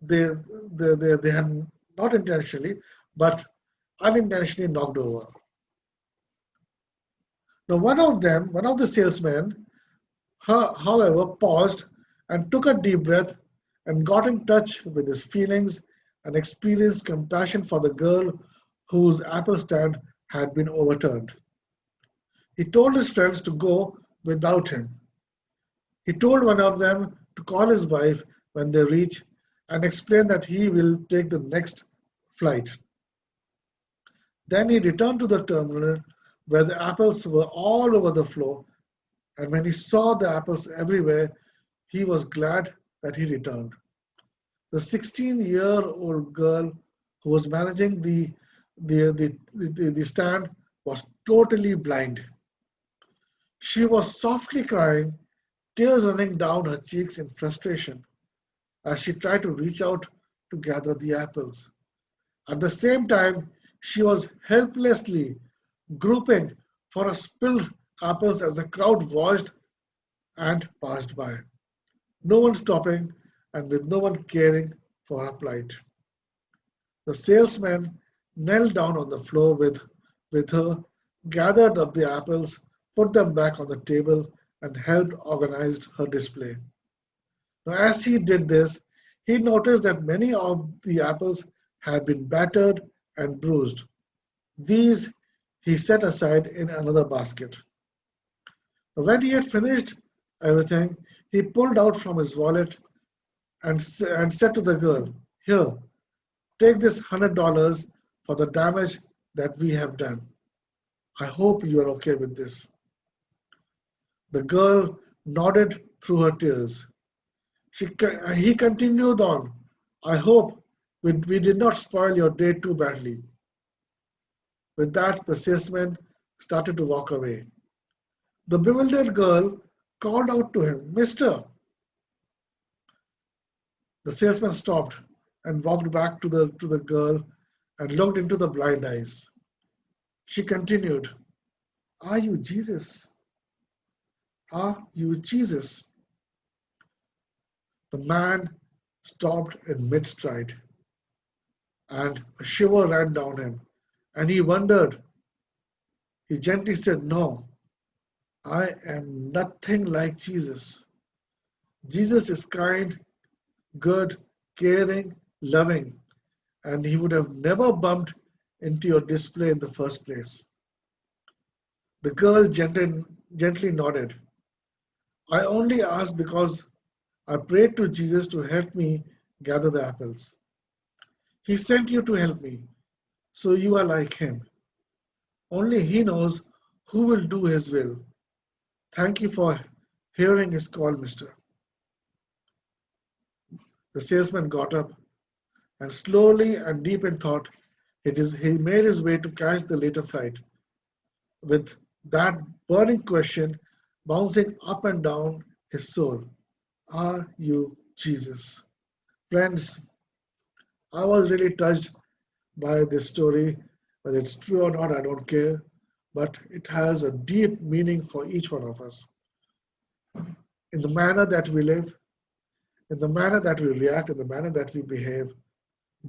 they, they had not intentionally, but unintentionally knocked over. Now, one of the salesmen, however, paused and took a deep breath and got in touch with his feelings and experienced compassion for the girl whose apple stand had been overturned. He told his friends to go without him. He told one of them to call his wife when they reach and explain that he will take the next flight. Then he returned to the terminal where the apples were all over the floor, and when he saw the apples everywhere, he was glad that he returned. The 16-year-old girl who was managing the stand was totally blind. She was softly crying, tears running down her cheeks in frustration as she tried to reach out to gather the apples. At the same time, she was helplessly grouping for a spilled apples as the crowd watched and passed by. No one stopping and with no one caring for her plight. The salesman knelt down on the floor with her, gathered up the apples, put them back on the table, and helped organize her display. Now, as he did this, he noticed that many of the apples had been battered and bruised. These he set aside in another basket. When he had finished everything, he pulled out from his wallet and said to the girl, "Here, take this $100 for the damage that we have done. I hope you are okay with this." The girl nodded through her tears. He continued on, I hope we did not spoil your day too badly. With that, the salesman started to walk away. The bewildered girl called out to him, Mister. The salesman stopped and walked back to the girl and looked into the blind eyes. She continued, Are you Jesus? Are you Jesus? The man stopped in mid stride, and a shiver ran down him, and he wondered. He gently said, No, I am nothing like Jesus. Jesus is kind, good, caring, loving, and he would have never bumped into your display in the first place. The girl gently nodded. I only asked because I prayed to Jesus to help me gather the apples. He sent you to help me, so you are like him. Only he knows who will do his will. Thank you for hearing his call, mister. The salesman got up and slowly and deep in thought, he made his way to catch the later flight, with that burning question bouncing up and down his soul. Are you Jesus? Friends, I was really touched by this story. Whether it's true or not, I don't care, but it has a deep meaning for each one of us. In the manner that we live, in the manner that we react, in the manner that we behave,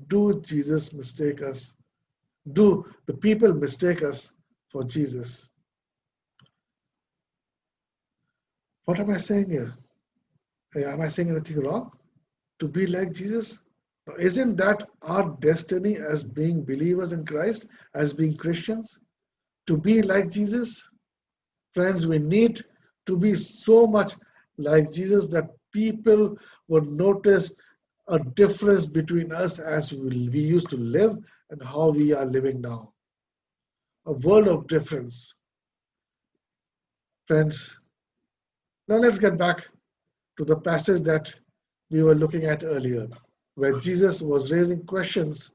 do Jesus mistake us? Do the people mistake us for Jesus? What am I saying here? Am I saying anything wrong? To be like Jesus? Isn't that our destiny as being believers in Christ, as being Christians? To be like Jesus? Friends, we need to be so much like Jesus that people would notice a difference between us as we used to live and how we are living now. A world of difference. Friends, now let's get back to the passage that we were looking at earlier, where Jesus was raising questions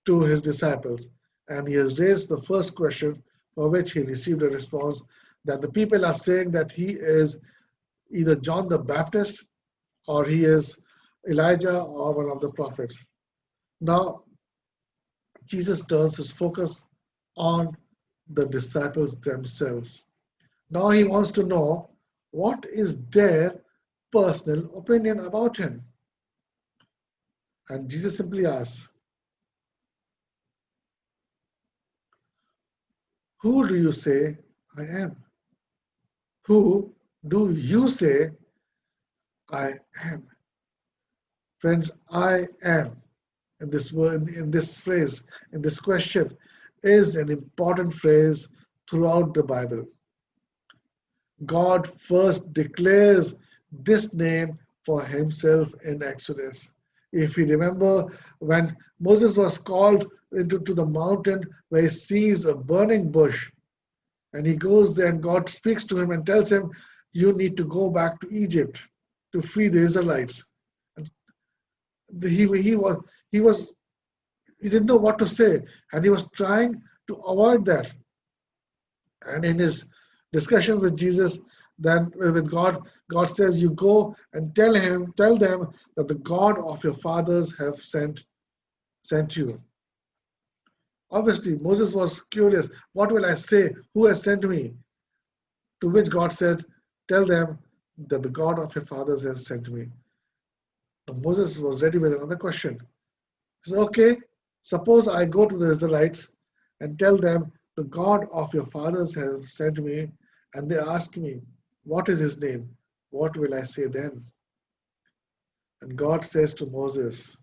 to his disciples. And he has raised the first question for which he received a response that the people are saying that he is either John the Baptist or he is Elijah or one of the prophets. Now, Jesus turns his focus on the disciples themselves. Now he wants to know what is their personal opinion about him. And Jesus simply asks, who do you say I am? Who do you say I am? Friends, I am in this word, in this phrase, in this question, is an important phrase throughout the Bible. God first declares this name for himself in Exodus. If you remember, when Moses was called to the mountain where he sees a burning bush, and he goes there and God speaks to him and tells him, you need to go back to Egypt to free the Israelites. And he didn't know what to say, and he was trying to avoid that. And in his discussion with Jesus, then with God, God says, you go and tell them that the God of your fathers have sent you. Obviously, Moses was curious, what will I say? Who has sent me? To which God said, tell them that the God of your fathers has sent me. Now, Moses was ready with another question. He said, okay, suppose I go to the Israelites and tell them the God of your fathers has sent me, and they ask me, what is his name? What will I say then? And God says to Moses,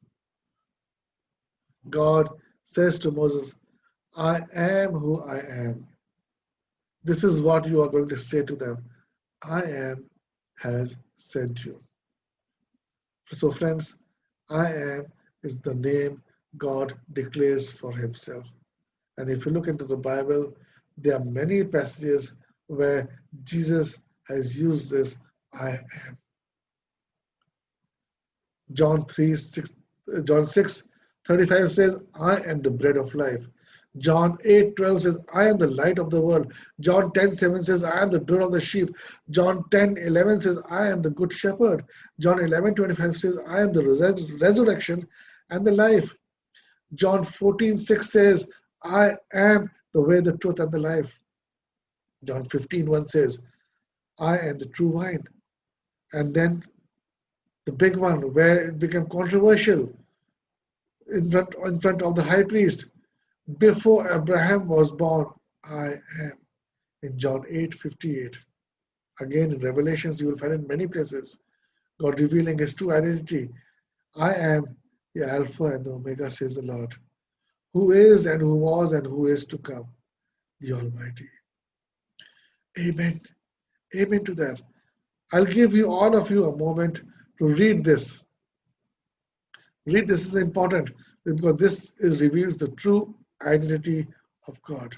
I am who I am. This is what you are going to say to them. I am has sent you. So friends, I am is the name God declares for himself. And if you look into the Bible, there are many passages where Jesus has used this I am. John 6:35 says, I am the bread of life. John 8:12 says, I am the light of the world. John 10:7 says, I am the door of the sheep. John 10:11 says, I am the good shepherd. John 11:25 says, I am the resurrection and the life. John 14:6 says, I am the way, the truth, and the life. John 15:1 says, I am the true vine. And then the big one where it became controversial in front of the high priest. Before Abraham was born, I am. In John 8:58. Again, in Revelations, you will find in many places God revealing his true identity. I am the Alpha and the Omega, says the Lord, who is and who was and who is to come, the Almighty. Amen. Amen to that. I'll give you, all of you, a moment to read this. Read this is important because this reveals the true identity of God.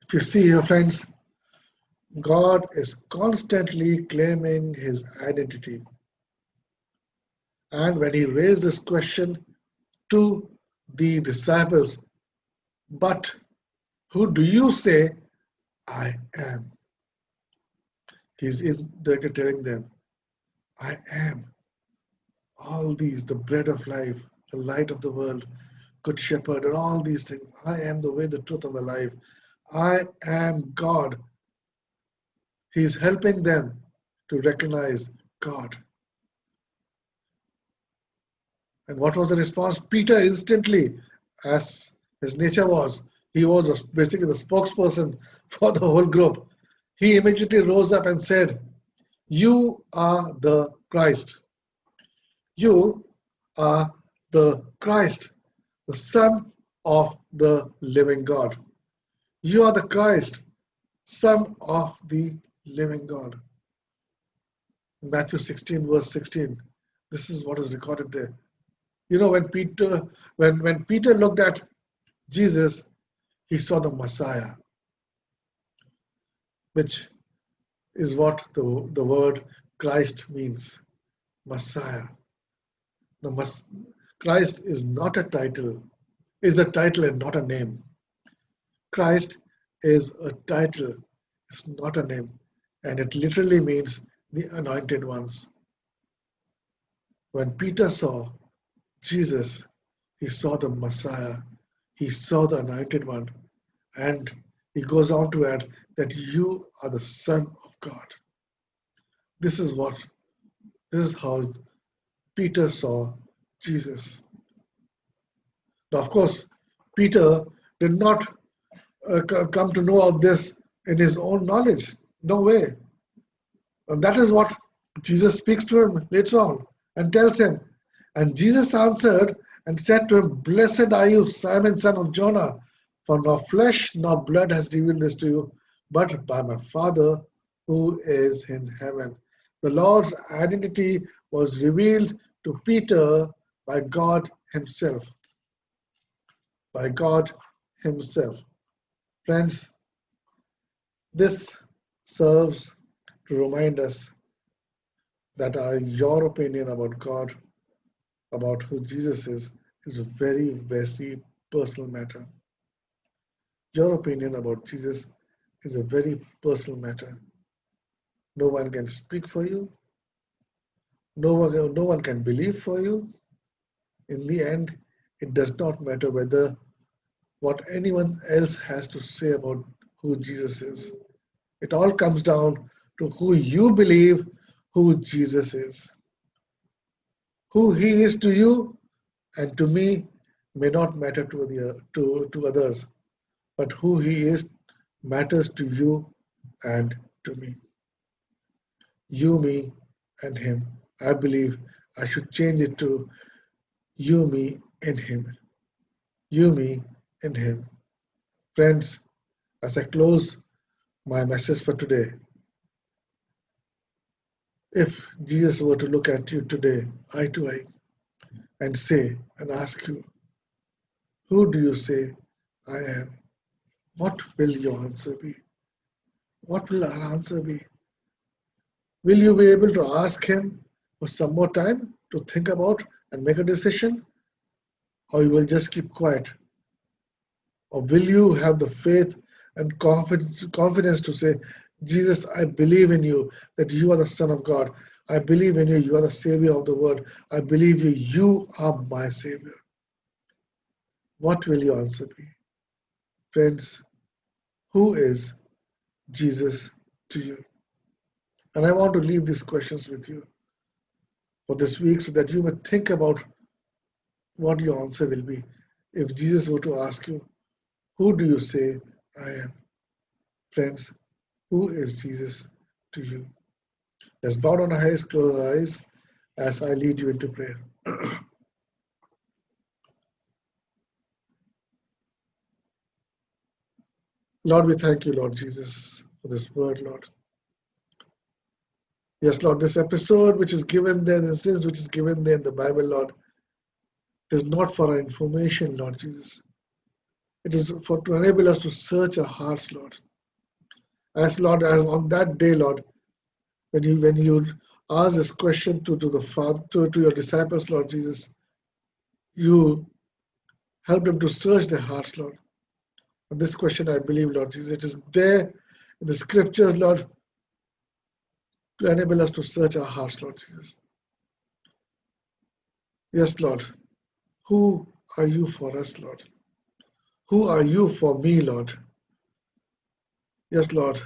If you see here, friends, God is constantly claiming his identity. And when he raised this question to the disciples, but who do you say I am? He's directly telling them, I am all these, the bread of life, the light of the world, good shepherd, and all these things. I am the way, the truth, and the life. I am God. He's helping them to recognize God. And what was the response? Peter instantly, as his nature was, he was basically the spokesperson for the whole group. He immediately rose up and said, you are the Christ. You are the Christ, the Son of the living God. You are the Christ, Son of the living God. In Matthew 16, verse 16, this is what is recorded there. You know, when Peter looked at Jesus, he saw the Messiah, which is what the word Christ means. Messiah. Christ is not a title, is a title and not a name. Christ is a title, it's not a name, and it literally means the anointed ones. When Peter saw Jesus, he saw the Messiah, he saw the anointed one, and he goes on to add that you are the Son of God. This is how Peter saw Jesus. Now, of course, Peter did not come to know of this in his own knowledge. No way. And that is what Jesus speaks to him later on and tells him. And Jesus answered and said to him, blessed are you, Simon, son of Jonah, for nor flesh nor blood has revealed this to you, but by my Father who is in heaven. The Lord's identity was revealed to Peter by God himself. By God himself. Friends, this serves to remind us that your opinion about God, about who Jesus is a very, very personal matter. Your opinion about Jesus is a very personal matter. No one can speak for you. No one can believe for you. In the end, it does not matter what anyone else has to say about who Jesus is. It all comes down to who you believe who Jesus is. Who he is to you and to me may not matter to others, but who he is matters to you and to me. You, me, and him. I believe I should change it to you, me, and him. You, me, and him. Friends, as I close my message for today, If Jesus were to look at you today, eye to eye, and say and ask you, who do you say I am? What will your answer be? What will our answer be? Will you be able to ask Him for some more time to think about and make a decision? Or you will just keep quiet? Or will you have the faith and confidence to say, Jesus, I believe in you, that you are the Son of God. I believe in you, you are the Savior of the world. I believe you, you are my Savior. What will your answer be? Friends, who is Jesus to you? And I want to leave these questions with you for this week so that you may think about what your answer will be. If Jesus were to ask you, who do you say I am? Friends, who is Jesus to you? Let's bow down our heads, close our eyes as I lead you into prayer. Lord, we thank you, Lord Jesus, for this word, Lord. Yes, Lord, this episode which is given there, this instance which is given there in the Bible, Lord, it is not for our information, Lord Jesus. It is for to enable us to search our hearts, Lord. As Lord, as on that day, Lord, when you ask this question to the Father, to your disciples, Lord Jesus, you help them to search their hearts, Lord. And this question, I believe, Lord Jesus, it is there in the scriptures, Lord, to enable us to search our hearts, Lord Jesus. Yes, Lord. Who are you for us, Lord? Who are you for me, Lord? Yes, Lord.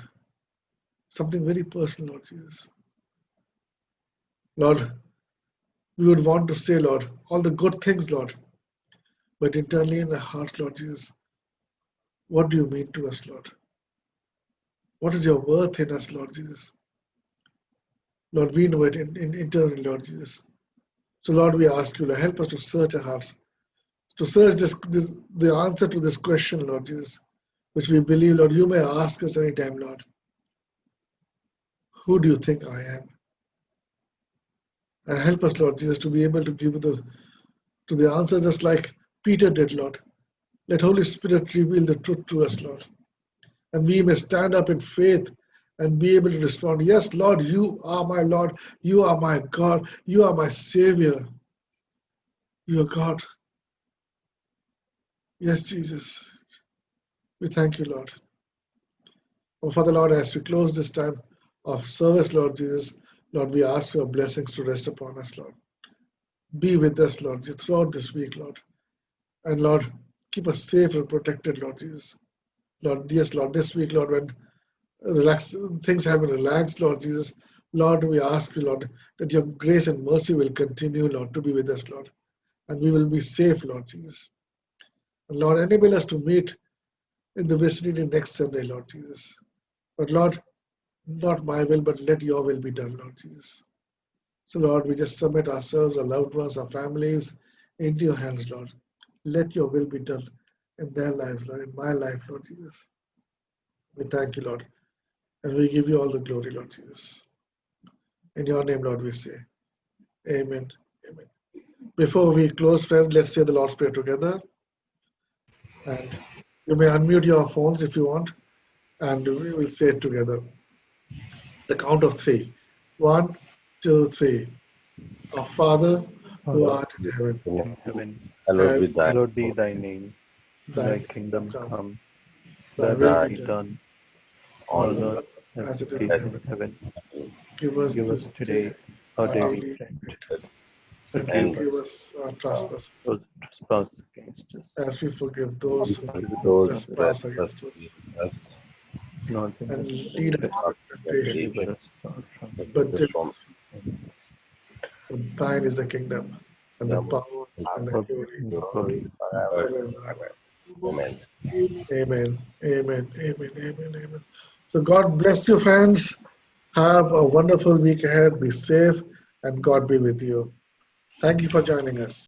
Something very personal, Lord Jesus. Lord, we would want to say, Lord, all the good things, Lord, but internally in our hearts, Lord Jesus, what do you mean to us, Lord? What is your worth in us, Lord Jesus? Lord, we know it internally, Lord Jesus. So, Lord, we ask you, Lord, help us to search our hearts, to search the answer to this question, Lord Jesus, which we believe, Lord, you may ask us anytime, Lord. Who do you think I am? And help us, Lord Jesus, to be able to give the answer just like Peter did, Lord. Let Holy Spirit reveal the truth to us, Lord. And we may stand up in faith and be able to respond, yes, Lord, you are my Lord. You are my God. You are my Savior. You are God. Yes, Jesus. We thank you, Lord. Oh, Father, Lord, as we close this time of service, Lord Jesus, Lord, we ask for your blessings to rest upon us, Lord. Be with us, Lord, throughout this week, Lord. And Lord, keep us safe and protected, Lord Jesus. Lord, yes, Lord, this week, Lord, when things have been relaxed, Lord Jesus, Lord, we ask you, Lord, that your grace and mercy will continue, Lord, to be with us, Lord. And we will be safe, Lord Jesus. And Lord, enable us to meet in the vicinity next Sunday, Lord Jesus. But Lord, not my will, but let your will be done, Lord Jesus. So Lord, we just submit ourselves, our loved ones, our families into your hands, Lord. Let your will be done in their lives, Lord, in my life, Lord Jesus. We thank you, Lord. And we give you all the glory, Lord Jesus. In your name, Lord, we say, amen. Amen. Before we close, friends, let's say the Lord's Prayer together. And you may unmute your phones if you want, and we will say it together. The count of three. 1, 2, 3. Our Father, who art in heaven, In heaven, Hallowed be thy hallowed be thy name. Thy thy kingdom come, come, thy thy will will be be done done on on earth earth as as it it is is in in heaven. heaven. Give us Give this us day today our our daily daily bread. bread, and Forgive and forgive us us our trespasses, those who trespass against us. as we forgive those who Forgive those us, trespass trespass against us. against us, not bring And us into lead us temptation, not into temptation, deliver us from but but deliver us evil. deliver from us. For thine is the kingdom, and the evil. power, and the For glory, the glory Forever. forever and ever. Amen. Amen. Amen. Amen. Amen. Amen. So God bless you, friends. Have a wonderful week ahead. Be safe, and God be with you. Thank you for joining us.